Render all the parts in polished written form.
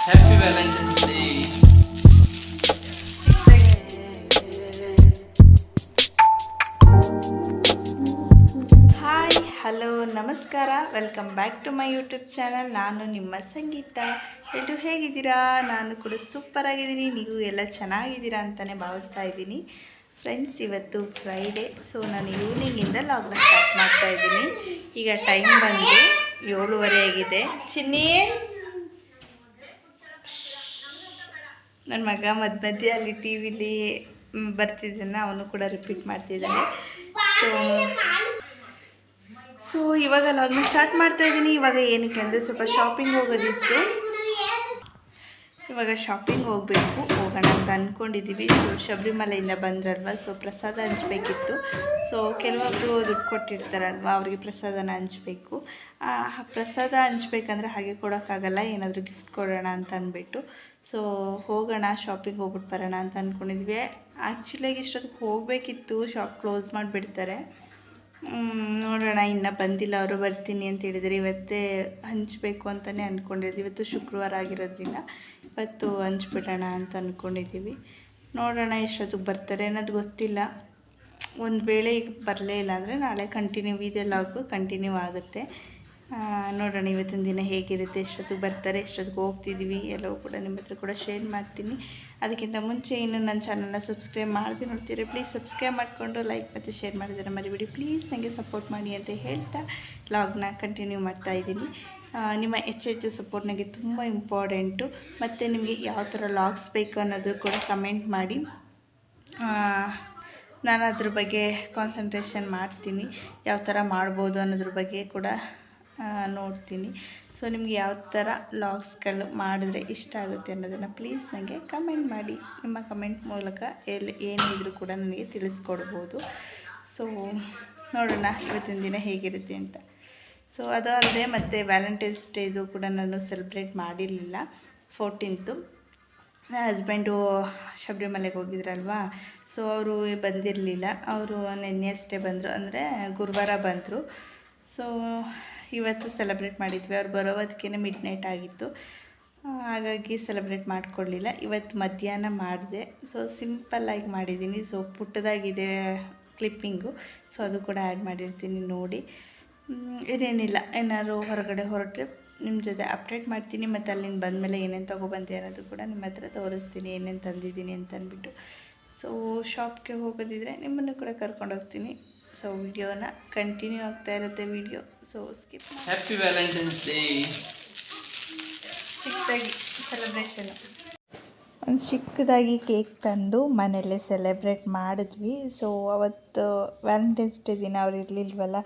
Happy Valentine's Day. Hi hello ನಮಸ್ಕಾರ, welcome back to my YouTube channel. ನಾನು ನಿಮ್ಮ ಸಂಗೀತ. ಎಲ್ಲರೂ ಹೇಗಿದ್ದೀರಾ? ನಾನು ಕೂಡ ಸೂಪರ್ ಆಗಿದ್ದೀನಿ. ನೀವು ಎಲ್ಲ ಚೆನ್ನಾಗಿದ್ದೀರಾ ಅಂತಲೇ ಭಾವಿಸ್ತಾ ಇದ್ದೀನಿ. ಫ್ರೆಂಡ್ಸ್, ಇವತ್ತು ಫ್ರೈಡೇ, ಸೊ ನಾನು ಈವ್ನಿಂಗಿಂದ ಲಾಗ್ನ ಸ್ಟಾರ್ಟ್ ಮಾಡ್ತಾ ಇದ್ದೀನಿ. ಈಗ ಟೈಮ್ ಬಂದು 7:30 ಆಗಿದೆ. ಚಿನ್ನಿ, ನನ್ನ ಮಗ ಮಧ್ಯೆ ಅಲ್ಲಿ ಟಿ ವಿಲಿ ಬರ್ತಿದ್ದಾನೆ, ಅವನು ಕೂಡ ರಿಪೀಟ್ ಮಾಡ್ತಿದ್ದಾನೆ. ಸೊ ಇವಾಗ ಲಾಗ್ನ ಸ್ಟಾರ್ಟ್ ಮಾಡ್ತಾ ಇದ್ದೀನಿ. ಇವಾಗ ಏನಕ್ಕೆ ಅಂದರೆ ಸ್ವಲ್ಪ ಶಾಪಿಂಗ್ ಹೋಗೋದಿತ್ತು. ಇವಾಗ ಶಾಪಿಂಗ್ ಹೋಗೋಣ ಅಂತ ಅಂದ್ಕೊಂಡಿದ್ದೀವಿ. ಸೊ ಶಬರಿಮಲೆಯಿಂದ ಬಂದ್ರಲ್ವ, ಸೊ ಪ್ರಸಾದ ಹಂಚ್ಬೇಕಿತ್ತು. ಸೊ ಕೆಲವೊಬ್ಬರು ದುಡ್ಡು ಕೊಟ್ಟಿರ್ತಾರಲ್ವ, ಅವರಿಗೆ ಪ್ರಸಾದನ ಹಂಚ್ಬೇಕು. ಪ್ರಸಾದ ಹಂಚ್ಬೇಕಂದ್ರೆ ಹಾಗೆ ಕೊಡೋಕ್ಕಾಗಲ್ಲ, ಏನಾದರೂ ಗಿಫ್ಟ್ ಕೊಡೋಣ ಅಂತ ಅಂದ್ಬಿಟ್ಟು ಸೊ ಹೋಗೋಣ, ಶಾಪಿಂಗ್ ಹೋಗ್ಬಿಟ್ಟು ಬರೋಣ ಅಂತ ಅಂದ್ಕೊಂಡಿದ್ವಿ. ಆ್ಯಕ್ಚುಲಿಯಾಗಿ ಇಷ್ಟೊತ್ತಿಗೆ ಹೋಗಬೇಕಿತ್ತು, ಶಾಪ್ ಕ್ಲೋಸ್ ಮಾಡಿಬಿಡ್ತಾರೆ. ನೋಡೋಣ, ಇನ್ನೂ ಬಂದಿಲ್ಲ. ಅವರು ಬರ್ತೀನಿ ಅಂತ ಹೇಳಿದರೆ ಇವತ್ತೇ ಹಂಚಬೇಕು ಅಂತಲೇ ಅಂದ್ಕೊಂಡಿದ್ವಿ. ಇವತ್ತು ಶುಕ್ರವಾರ ಆಗಿರೋದ್ರಿಂದ ಇವತ್ತು ಹಂಚ್ಬಿಡೋಣ ಅಂತ ಅಂದ್ಕೊಂಡಿದ್ದೀವಿ. ನೋಡೋಣ ಎಷ್ಟೊತ್ತಿಗೆ ಬರ್ತಾರೆ ಅನ್ನೋದು ಗೊತ್ತಿಲ್ಲ. ಒಂದು ವೇಳೆ ಈಗ ಬರಲೇ ಇಲ್ಲ ಅಂದರೆ ನಾಳೆ ಕಂಟಿನ್ಯೂ ಲಾಗು ಕಂಟಿನ್ಯೂ ಆಗುತ್ತೆ. ನೋಡೋಣ ಇವತ್ತಿನ ದಿನ ಹೇಗಿರುತ್ತೆ, ಎಷ್ಟೊತ್ತಿಗೆ ಬರ್ತಾರೆ, ಎಷ್ಟೊತ್ತಿಗೆ ಹೋಗ್ತಿದ್ದೀವಿ ಎಲ್ಲವೂ ಕೂಡ ನಿಮ್ಮ ಹತ್ರ ಕೂಡ ಶೇರ್ ಮಾಡ್ತೀನಿ. ಅದಕ್ಕಿಂತ ಮುಂಚೆ ಇನ್ನು ನನ್ನ ಚಾನಲ್ನ ಸಬ್ಸ್ಕ್ರೈಬ್ ಮಾಡ್ತೀನಿ ನೋಡ್ತೀರಿ, ಪ್ಲೀಸ್ ಸಬ್ಸ್ಕ್ರೈಬ್ ಮಾಡಿಕೊಂಡು ಲೈಕ್ ಮತ್ತು ಶೇರ್ ಮಾಡಿದರೆ ಮರಿಬೇಡಿ. ಪ್ಲೀಸ್ ನನಗೆ ಸಪೋರ್ಟ್ ಮಾಡಿ ಅಂತ ಹೇಳ್ತಾ ಲಾಗ್ನ ಕಂಟಿನ್ಯೂ ಮಾಡ್ತಾಯಿದ್ದೀನಿ. ನಿಮ್ಮ ಹೆಚ್ಚು ಸಪೋರ್ಟ್ ನನಗೆ ತುಂಬ ಇಂಪಾರ್ಟೆಂಟು. ಮತ್ತು ನಿಮಗೆ ಯಾವ ಥರ ಲಾಗ್ಸ್ ಬೇಕು ಅನ್ನೋದು ಕೂಡ ಕಮೆಂಟ್ ಮಾಡಿ. ನಾನು ಅದ್ರ ಬಗ್ಗೆ ಕಾನ್ಸಂಟ್ರೇಷನ್ ಮಾಡ್ತೀನಿ, ಯಾವ ಥರ ಮಾಡ್ಬೋದು ಅನ್ನೋದ್ರ ಬಗ್ಗೆ ಕೂಡ ನೋಡ್ತೀನಿ. ಸೊ ನಿಮ್ಗೆ ಯಾವ ಥರ ಲಾಗ್ಸ್ಗಳು ಮಾಡಿದ್ರೆ ಇಷ್ಟ ಆಗುತ್ತೆ ಅನ್ನೋದನ್ನು ಪ್ಲೀಸ್ ನನಗೆ ಕಮೆಂಟ್ ಮಾಡಿ. ನಿಮ್ಮ ಕಮೆಂಟ್ ಮೂಲಕ ಏನಿದ್ರೂ ಕೂಡ ನನಗೆ ತಿಳಿಸ್ಕೊಡ್ಬೋದು. ಸೊ ನೋಡೋಣ ಇವತ್ತಿನ ದಿನ ಹೇಗಿರುತ್ತೆ ಅಂತ. ಸೊ ಅದು ಅಲ್ಲದೆ ಮತ್ತು ವ್ಯಾಲೆಂಟೈನ್ಸ್ ಡೇದು ಕೂಡ ನಾನು ಸೆಲೆಬ್ರೇಟ್ ಮಾಡಿರಲಿಲ್ಲ. 14th ನನ್ನ ಹಸ್ಬೆಂಡು ಶಬರಿಮಲೆಗೆ ಹೋಗಿದ್ರಲ್ವ, ಸೊ ಅವರು ಬಂದಿರಲಿಲ್ಲ. ಅವರು ನಿನ್ನೆ ಅಷ್ಟೇ ಬಂದರು, ಅಂದರೆ ಗುರುವಾರ ಬಂದರು. ಸೊ ಇವತ್ತು ಸೆಲೆಬ್ರೇಟ್ ಮಾಡಿದ್ವಿ. ಅವ್ರು ಬರೋದಕ್ಕೇ ಮಿಡ್ನೈಟ್ ಆಗಿತ್ತು, ಹಾಗಾಗಿ ಸೆಲೆಬ್ರೇಟ್ ಮಾಡಿಕೊಡ್ಲಿಲ್ಲ. ಇವತ್ತು ಮಧ್ಯಾಹ್ನ ಮಾಡಿದೆ. ಸೊ ಸಿಂಪಲ್ಲಾಗಿ ಮಾಡಿದ್ದೀನಿ. ಸೊ ಪುಟ್ಟದಾಗಿದೆ ಕ್ಲಿಪ್ಪಿಂಗು, ಸೊ ಅದು ಕೂಡ ಆ್ಯಡ್ ಮಾಡಿರ್ತೀನಿ ನೋಡಿ. ಇದೇನಿಲ್ಲ, ಏನಾದ್ರು ಹೊರಗಡೆ ಹೊರಟ್ರೆ ನಿಮ್ಮ ಜೊತೆ ಅಪ್ಡೇಟ್ ಮಾಡ್ತೀನಿ. ಮತ್ತು ಅಲ್ಲಿಂದ ಬಂದಮೇಲೆ ಏನೇನು ತೊಗೊಬಂದೆ ಅನ್ನೋದು ಕೂಡ ನಿಮ್ಮ ಹತ್ರ ತೋರಿಸ್ತೀನಿ, ಏನೇನು ತಂದಿದ್ದೀನಿ ಅಂತ ಅಂದ್ಬಿಟ್ಟು. ಸೊ ಶಾಪ್ಗೆ ಹೋಗೋದಿದ್ರೆ ನಿಮ್ಮನ್ನು ಕೂಡ ಕರ್ಕೊಂಡೋಗ್ತೀನಿ. ಸೊ ವಿಡಿಯೋನ ಕಂಟಿನ್ಯೂ ಆಗ್ತಾ ಇರುತ್ತೆ video, so skip. Happy Valentine's day. ಚಿಕ್ಕದಾಗಿ ಸೆಲೆಬ್ರೇಷನು, ಒಂದು ಚಿಕ್ಕದಾಗಿ ಕೇಕ್ ತಂದು ಮನೆಯಲ್ಲೇ ಸೆಲೆಬ್ರೇಟ್ ಮಾಡಿದ್ವಿ. ಸೊ ಅವತ್ತು ವ್ಯಾಲೆಂಟೈನ್ಸ್ ಡೇ ದಿನ ಅವ್ರು ಇರಲಿಲ್ವಲ್ಲ,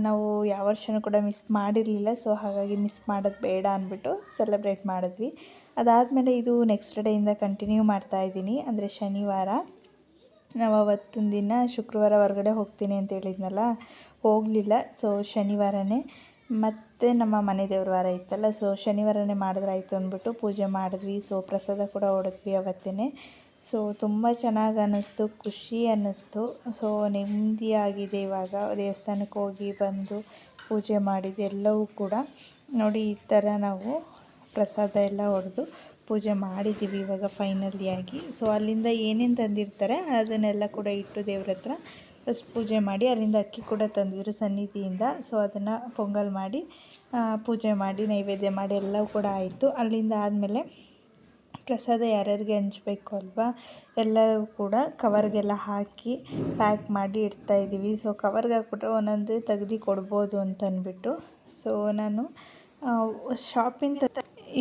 ನಾವು ಯಾವ ವರ್ಷವೂ ಕೂಡ ಮಿಸ್ ಮಾಡಿರಲಿಲ್ಲ. ಸೊ ಹಾಗಾಗಿ ಮಿಸ್ ಮಾಡೋದು ಬೇಡ ಅಂದ್ಬಿಟ್ಟು ಸೆಲೆಬ್ರೇಟ್ ಮಾಡಿದ್ವಿ. ಅದಾದಮೇಲೆ ಇದು ನೆಕ್ಸ್ಟ್ ಡೇಯಿಂದ ಕಂಟಿನ್ಯೂ ಮಾಡ್ತಾಯಿದ್ದೀನಿ, ಅಂದರೆ ಶನಿವಾರ. ನಾವು ಅವತ್ತಿನ ದಿನ ಶುಕ್ರವಾರ ಹೊರಗಡೆ ಹೋಗ್ತೀನಿ ಅಂತ ಹೇಳಿದ್ನಲ್ಲ, ಹೋಗಲಿಲ್ಲ. ಸೊ ಶನಿವಾರನೇ ಮತ್ತು ನಮ್ಮ ಮನೆ ದೇವ್ರ ವಾರ ಇತ್ತಲ್ಲ, ಸೊ ಶನಿವಾರನೇ ಮಾಡಿದ್ರಾಯ್ತು ಅಂದ್ಬಿಟ್ಟು ಪೂಜೆ ಮಾಡಿದ್ವಿ. ಸೊ ಪ್ರಸಾದ ಕೂಡ ಹೊಡೆದ್ವಿ ಅವತ್ತೇ. ಸೊ ತುಂಬ ಚೆನ್ನಾಗಿ ಅನ್ನಿಸ್ತು, ಖುಷಿ ಅನ್ನಿಸ್ತು. ಸೊ ನೆಮ್ಮದಿಯಾಗಿದೆ. ಇವಾಗ ದೇವಸ್ಥಾನಕ್ಕೆ ಹೋಗಿ ಬಂದು ಪೂಜೆ ಮಾಡಿದ್ದು ಎಲ್ಲವೂ ಕೂಡ ನೋಡಿ, ಈ ಥರ ನಾವು ಪ್ರಸಾದ ಎಲ್ಲ ಹೊಡೆದು ಪೂಜೆ ಮಾಡಿದ್ದೀವಿ ಇವಾಗ ಫೈನಲಿಯಾಗಿ. ಸೊ ಅಲ್ಲಿಂದ ಏನೇನು ತಂದಿರ್ತಾರೆ ಅದನ್ನೆಲ್ಲ ಕೂಡ ಇಟ್ಟು ದೇವ್ರ ಹತ್ರ ಫಸ್ಟ್ ಪೂಜೆ ಮಾಡಿ, ಅಲ್ಲಿಂದ ಅಕ್ಕಿ ಕೂಡ ತಂದಿದ್ರು ಸನ್ನಿಧಿಯಿಂದ. ಸೊ ಅದನ್ನು ಪೊಂಗಲ್ ಮಾಡಿ ಪೂಜೆ ಮಾಡಿ ನೈವೇದ್ಯ ಮಾಡಿ ಎಲ್ಲವೂ ಕೂಡ ಆಯಿತು. ಅಲ್ಲಿಂದ ಆದಮೇಲೆ ಪ್ರಸಾದ ಯಾರ್ಯಾರಿಗೆ ಹಂಚ್ಬೇಕು ಅಲ್ವಾ, ಎಲ್ಲವೂ ಕೂಡ ಕವರ್ಗೆಲ್ಲ ಹಾಕಿ ಪ್ಯಾಕ್ ಮಾಡಿ ಇಡ್ತಾಯಿದ್ದೀವಿ. ಸೊ ಕವರ್ಗೆ ಹಾಕ್ಬಿಟ್ರೆ ಒಂದೊಂದು ತೆಗ್ದು ಕೊಡ್ಬೋದು ಅಂತಂದ್ಬಿಟ್ಟು ಸೊ ನಾನು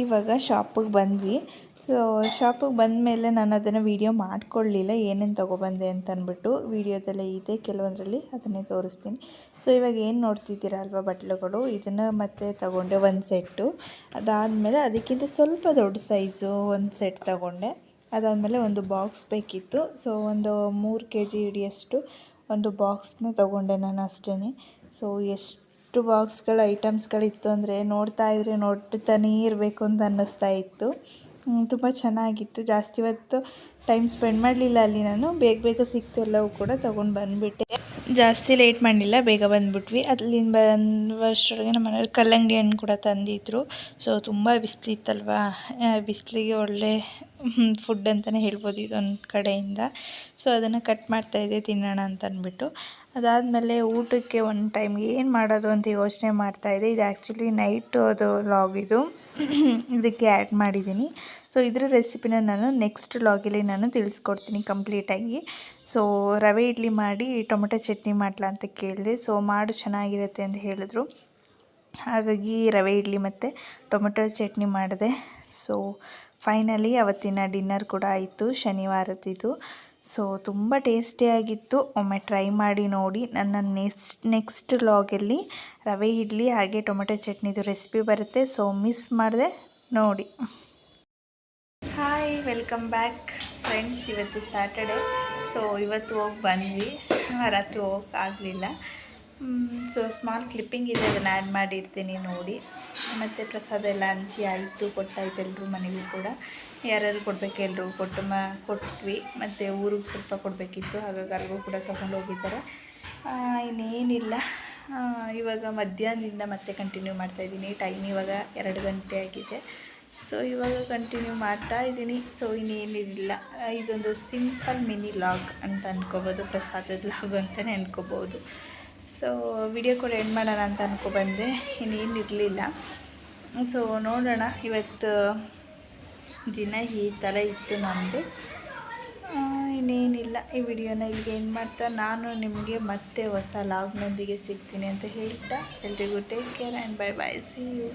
ಇವಾಗ ಶಾಪಿಗೆ ಬಂದ್ವಿ. ಸೊ ಶಾಪಿಗೆ ಬಂದಮೇಲೆ ನಾನು ಅದನ್ನು ವೀಡಿಯೋ ಮಾಡ್ಕೊಳ್ಳಲಿಲ್ಲ, ಏನೇನು ತೊಗೊಬಂದೆ ಅಂತ ಅಂದ್ಬಿಟ್ಟು. ವೀಡಿಯೋದಲ್ಲೇ ಇದೆ ಕೆಲವೊಂದರಲ್ಲಿ, ಅದನ್ನೇ ತೋರಿಸ್ತೀನಿ. ಸೊ ಇವಾಗ ಏನು ನೋಡ್ತಿದ್ದೀರಾ ಅಲ್ವಾ ಬಟ್ಲುಗಳು, ಇದನ್ನು ಮತ್ತೆ ತಗೊಂಡೆ ಒಂದು ಸೆಟ್ಟು. ಅದಾದಮೇಲೆ ಅದಕ್ಕಿಂತ ಸ್ವಲ್ಪ ದೊಡ್ಡ ಸೈಜು ಒಂದು ಸೆಟ್ ತಗೊಂಡೆ. ಅದಾದಮೇಲೆ ಒಂದು ಬಾಕ್ಸ್ ಬೇಕಿತ್ತು. ಸೊ ಒಂದು 3 kg ಹಿಡಿಯಷ್ಟು ಒಂದು ಬಾಕ್ಸ್ನ ತೊಗೊಂಡೆ ನಾನು ಅಷ್ಟೇ. ಸೊ ಎಷ್ಟು ಬಾಕ್ಸ್ಗಳು ಐಟಮ್ಸ್ಗಳಿತ್ತು ಅಂದರೆ ನೋಡ್ತಾಯಿದ್ರೆ ನೋಡ್ತಾನೇ ಇರಬೇಕು ಅಂತ ಅನ್ನಿಸ್ತಾ ಇತ್ತು. ತುಂಬ ಚೆನ್ನಾಗಿತ್ತು. ಜಾಸ್ತಿ ಹೊತ್ತು ಟೈಮ್ ಸ್ಪೆಂಡ್ ಮಾಡಲಿಲ್ಲ ಅಲ್ಲಿ ನಾನು. ಬೇಗ ಬೇಗ ಸಿಕ್ತು ಎಲ್ಲವೂ ಕೂಡ ತೊಗೊಂಡು ಬಂದುಬಿಟ್ಟೆ. ಜಾಸ್ತಿ ಲೇಟ್ ಮಾಡಲಿಲ್ಲ, ಬೇಗ ಬಂದುಬಿಟ್ವಿ. ಅಲ್ಲಿಂದ ಬರುವಷ್ಟರೊಳಗೆ ನಮ್ಮ ಮನೆಯವ್ರು ಕಲ್ಲಂಗಡಿ ಹಣ್ಣು ಕೂಡ ತಂದಿದ್ದರು. ಸೊ ತುಂಬ ಬಿಸಿಲಿತ್ತಲ್ವ, ಬಿಸಿಲಿಗೆ ಒಳ್ಳೆ ಫುಡ್ ಅಂತಲೇ ಹೇಳ್ಬೋದು ಇದೊಂದು ಕಡೆಯಿಂದ. ಸೊ ಅದನ್ನು ಕಟ್ ಮಾಡ್ತಾಯಿದ್ದೆ ತಿನ್ನೋಣ ಅಂತ ಅಂದ್ಬಿಟ್ಟು. ಅದಾದಮೇಲೆ ಊಟಕ್ಕೆ ಒಂದು ಟೈಮ್ಗೆ ಏನು ಮಾಡೋದು ಅಂತ ಯೋಚನೆ ಮಾಡ್ತಾಯಿದ್ದೆ. ಇದು ಆ್ಯಕ್ಚುಲಿ ನೈಟು ಅದು ಲಾಗ್ ಇದು ಇದಕ್ಕೆ ಆ್ಯಡ್ ಮಾಡಿದ್ದೀನಿ. ಸೊ ಇದರ ರೆಸಿಪಿನ ನಾನು ನೆಕ್ಸ್ಟ್ ಲಾಗಲ್ಲಿ ನಾನು ತಿಳಿಸ್ಕೊಡ್ತೀನಿ ಕಂಪ್ಲೀಟಾಗಿ. ಸೊ ರವೆ ಇಡ್ಲಿ ಮಾಡಿ ಟೊಮೆಟೊ ಚಟ್ನಿ ಮಾಡಲಾ ಅಂತ ಕೇಳಿದೆ. ಸೊ ಮಾಡು ಚೆನ್ನಾಗಿರುತ್ತೆ ಅಂತ ಹೇಳಿದ್ರು. ಹಾಗಾಗಿ ರವೆ ಇಡ್ಲಿ ಮತ್ತು ಟೊಮೆಟೊ ಚಟ್ನಿ ಮಾಡಿದೆ. ಸೊ ಫೈನಲಿ ಅವತ್ತಿನ ಡಿನ್ನರ್ ಕೂಡ ಆಯಿತು, ಶನಿವಾರದ್ದು. ಸೊ ತುಂಬ ಟೇಸ್ಟಿಯಾಗಿತ್ತು. ಒಮ್ಮೆ ಟ್ರೈ ಮಾಡಿ ನೋಡಿ. ನನ್ನ ನೆಕ್ಸ್ಟ್ ಲಾಗಲ್ಲಿ ರವೆ ಇಡ್ಲಿ ಹಾಗೆ ಟೊಮೆಟೊ ಚಟ್ನಿದು ರೆಸಿಪಿ ಬರುತ್ತೆ. ಸೊ ಮಿಸ್ ಮಾಡಿದೆ ನೋಡಿ. Hi, welcome back friends. ಇವತ್ತು ಸ್ಯಾಟರ್ಡೆ. ಸೊ ಇವತ್ತು ಹೋಗಿ ಬಂದ್ವಿ. ರಾತ್ರಿ ಹೋಗೋಕ್ಕಾಗಲಿಲ್ಲ. ಸೊ ಸ್ಮಾಲ್ ಕ್ಲಿಪ್ಪಿಂಗ್ ಇದೆ, ಅದನ್ನು ಆ್ಯಡ್ ಮಾಡಿರ್ತೀನಿ ನೋಡಿ. ಮತ್ತು ಪ್ರಸಾದ ಎಲ್ಲ ಹಂಚಿ ಆಯಿತು, ಕೊಟ್ಟಾಯ್ತು ಎಲ್ಲರೂ ಮನೆಗೂ ಕೂಡ. ಯಾರ್ಯಾರು ಕೊಡಬೇಕು ಎಲ್ಲರೂ ಕೊಟ್ವಿ. ಮತ್ತು ಊರಿಗೆ ಸ್ವಲ್ಪ ಕೊಡಬೇಕಿತ್ತು, ಹಾಗಾಗಿ ಅಲ್ಲಿಗೂ ಕೂಡ ತೊಗೊಂಡೋಗಿದ್ದಾರೆ. ಇನ್ನೇನಿಲ್ಲ, ಇವಾಗ ಮಧ್ಯಾಹ್ನದಿಂದ ಮತ್ತೆ ಕಂಟಿನ್ಯೂ ಮಾಡ್ತಾಯಿದ್ದೀನಿ. ಟೈಮ್ ಇವಾಗ 2 ಗಂಟೆ ಆಗಿದೆ. ಸೊ ಇವಾಗ ಕಂಟಿನ್ಯೂ ಮಾಡ್ತಾಯಿದ್ದೀನಿ. ಸೊ ಇನ್ನೇನಿಲ್ಲ, ಇದೊಂದು ಸಿಂಪಲ್ ಮಿನಿ ಲಾಗ್ ಅಂತ ಅಂದ್ಕೋಬೋದು, ಪ್ರಸಾದದ ಲಾಗ್ ಅಂತಲೇ ಅಂದ್ಕೋಬೋದು. ಸೊ ವಿಡಿಯೋ ಕೂಡ ಎಂಡ್ ಮಾಡೋಣ ಅಂತ ಅಂದ್ಕೊಬಂದೆ, ಇನ್ನೇನಿರಲಿಲ್ಲ. ಸೊ ನೋಡೋಣ, ಇವತ್ತು ದಿನ ಈ ಥರ ಇತ್ತು ನಮ್ಮದು. ಇನ್ನೇನಿಲ್ಲ, ಈ ವಿಡಿಯೋನ ಇಲ್ಲಿಗೆ ಎಂಡ್ ಮಾಡ್ತಾ ನಾನು ನಿಮಗೆ ಮತ್ತೆ ಹೊಸ ಲಾಗ್ನೊಂದಿಗೆ ಸಿಗ್ತೀನಿ ಅಂತ ಹೇಳ್ತಾ ಎಲ್ರಿಗೂ take care and bye bye, see you.